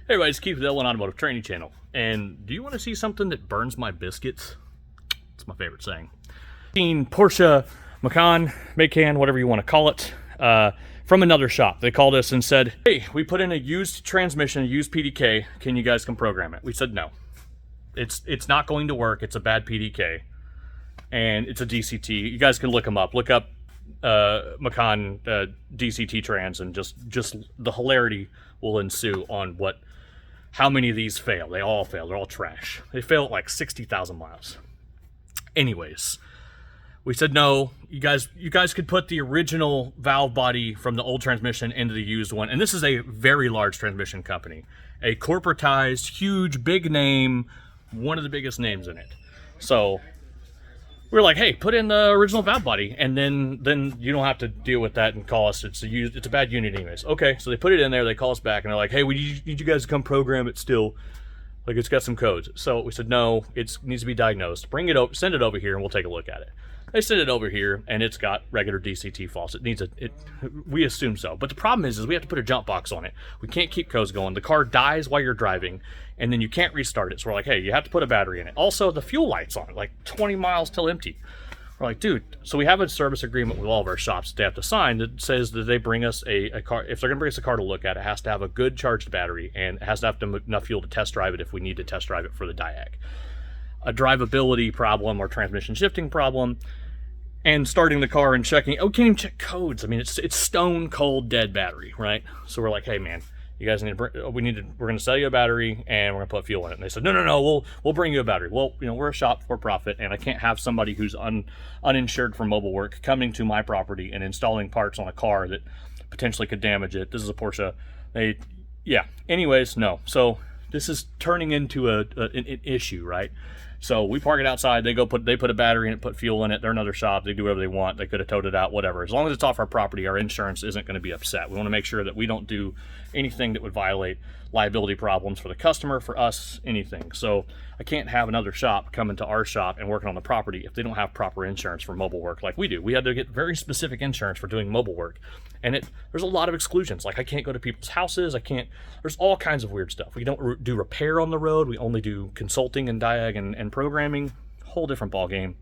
Hey everybody, it's Keith with the Automotive Training Channel. And do you want to see something that burns my biscuits? It's my favorite saying. Porsche, Macan, whatever you want to call it, from another shop. They called us and said, hey, we put in a used transmission, a used PDK. Can you guys come program it? We said no. It's not going to work. It's a bad PDK. And it's a DCT. You guys can look them up. Look up Macan DCT trans, and just the hilarity will ensue on how many of these fail. They all fail. They're all trash. They fail at like 60,000 miles. Anyways, we said no. You guys could put the original valve body from the old transmission into the used one. And this is a very large transmission company, a corporatized, huge, big name, one of the biggest names in it. So we're like, hey, put in the original valve body, and then you don't have to deal with that and call us. It's a bad unit anyways. Okay, so they put it in there. They call us back, and they're like, hey, we need you guys to come program it still. Like, it's got some codes. So we said, no, it needs to be diagnosed. Bring it over, send it over here, and we'll take a look at it. They send it over here, and it's got regular DCT faults. We assume so. But the problem is we have to put a jump box on it. We can't keep codes going. The car dies while you're driving, and then you can't restart it. So we're like, hey, you have to put a battery in it. Also, the fuel light's on it, like 20 miles till empty. We're like, dude, so we have a service agreement with all of our shops that they have to sign that says that they bring us a car. If they're going to bring us a car to look at, it has to have a good charged battery, and it has to have enough fuel to test drive it if we need to test drive it for the diag. A drivability problem or transmission shifting problem, and starting the car and checking. Oh, we can't even check codes. I mean, it's stone cold dead battery, right? So we're like, hey man, you guys need to we're going to sell you a battery, and we're going to put fuel in it. And they said, no, we'll bring you a battery. Well, we're a shop for profit, and I can't have somebody who's uninsured for mobile work coming to my property and installing parts on a car that potentially could damage it. This is a Porsche. Anyways, no. So this is turning into an issue, right? So we park it outside. They put a battery in it, put fuel in it. They're another shop. They do whatever they want. They could have towed it out, whatever. As long as it's off our property, our insurance isn't going to be upset. We want to make sure that we don't do anything that would violate liability problems for the customer, for us, anything. So I can't have another shop come into our shop and working on the property if they don't have proper insurance for mobile work like we do. We had to get very specific insurance for doing mobile work. And there's a lot of exclusions. Like, I can't go to people's houses. There's all kinds of weird stuff. We don't do repair on the road. We only do consulting and diag and programming. Whole different ball game.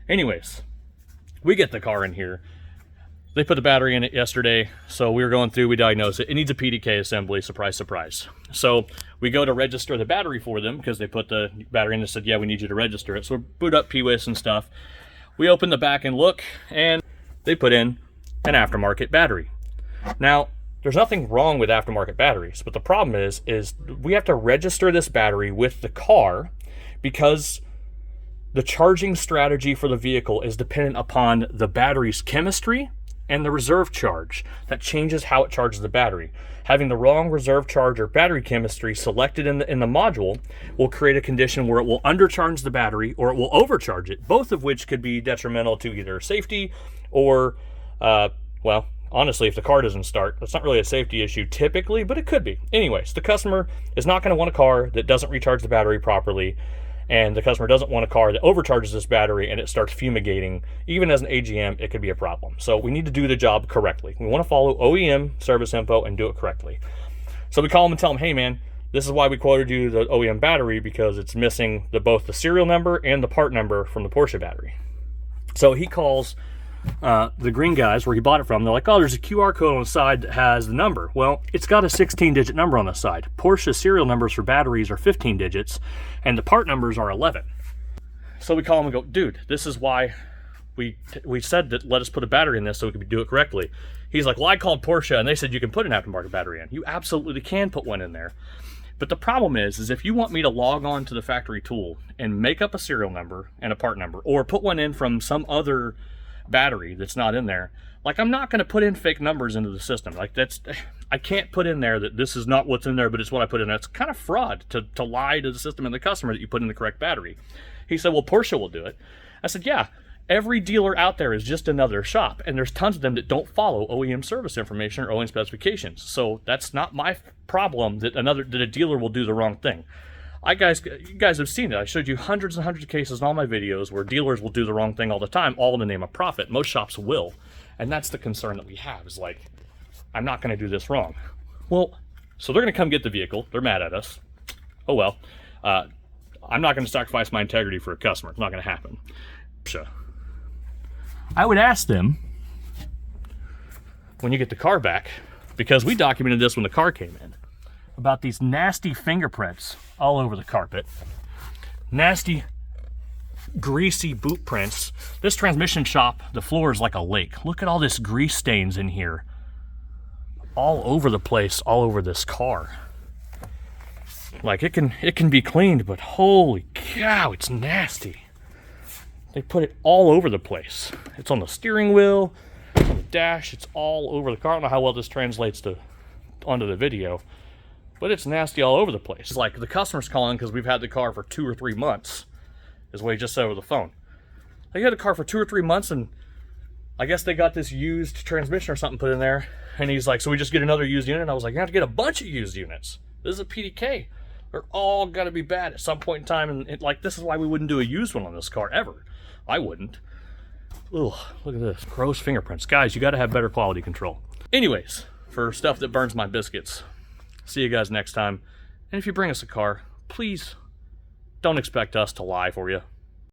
Anyways, we get the car in here. They put the battery in it yesterday. So we were going through, we diagnosed it. It needs a PDK assembly, surprise, surprise. So we go to register the battery for them because they put the battery in and said, yeah, we need you to register it. So we boot up PWIS and stuff. We open the back and look, and they put in an aftermarket battery. Now, there's nothing wrong with aftermarket batteries, but the problem is we have to register this battery with the car because the charging strategy for the vehicle is dependent upon the battery's chemistry and the reserve charge. That changes how it charges the battery. Having the wrong reserve charge or battery chemistry selected in the module will create a condition where it will undercharge the battery or it will overcharge it, both of which could be detrimental to either safety or well, honestly, if the car doesn't start, that's not really a safety issue typically, but it could be. Anyways, the customer is not going to want a car that doesn't recharge the battery properly, and the customer doesn't want a car that overcharges this battery and it starts fumigating. Even as an AGM, it could be a problem. So we need to do the job correctly. We want to follow OEM service info and do it correctly. So we call them and tell them, hey man, this is why we quoted you the OEM battery, because it's missing both the serial number and the part number from the Porsche battery. So he calls the green guys where he bought it from. They're like, oh, there's a QR code on the side that has the number. Well, it's got a 16-digit number on the side. Porsche serial numbers for batteries are 15 digits, and the part numbers are 11. So we call him and go, dude, this is why we said that let us put a battery in this so we could do it correctly. He's like, well, I called Porsche, and they said you can put an aftermarket battery in. You absolutely can put one in there. But the problem is if you want me to log on to the factory tool and make up a serial number and a part number, or put one in from some other battery that's not in there, like, I'm not going to put in fake numbers into the system. Like, I can't put in there that this is not what's in there, but it's what I put in there. It's kind of fraud to lie to the system and the customer that you put in the correct battery. He said, well, Porsche will do it. I said, yeah, every dealer out there is just another shop, and there's tons of them that don't follow OEM service information or OEM specifications. So that's not my problem that a dealer will do the wrong thing. You guys have seen it. I showed you hundreds and hundreds of cases in all my videos where dealers will do the wrong thing all the time, all in the name of profit. Most shops will. And that's the concern that we have, is like, I'm not going to do this wrong. Well, So they're going to come get the vehicle. They're mad at us. Oh well. I'm not going to sacrifice my integrity for a customer. It's not going to happen. I would ask them, when you get the car back, because we documented this when the car came in, about these nasty fingerprints all over the carpet. Nasty, greasy boot prints. This transmission shop, the floor is like a lake. Look at all this grease stains in here. All over the place, all over this car. Like, it can be cleaned, but holy cow, it's nasty. They put it all over the place. It's on the steering wheel, it's on the dash, it's all over the car. I don't know how well this translates onto the video, but it's nasty all over the place. It's like the customer's calling because we've had the car for 2 or 3 months, is what he just said over the phone. They had a car for 2 or 3 months, and I guess they got this used transmission or something put in there, and he's like, so we just get another used unit? And I was like, you have to get a bunch of used units. This is a PDK. They're all got to be bad at some point in time, and like, this is why we wouldn't do a used one on this car, ever. I wouldn't. Ugh, look at this. Gross fingerprints. Guys, you got to have better quality control. Anyways, for stuff that burns my biscuits, see you guys next time. And if you bring us a car, please don't expect us to lie for you.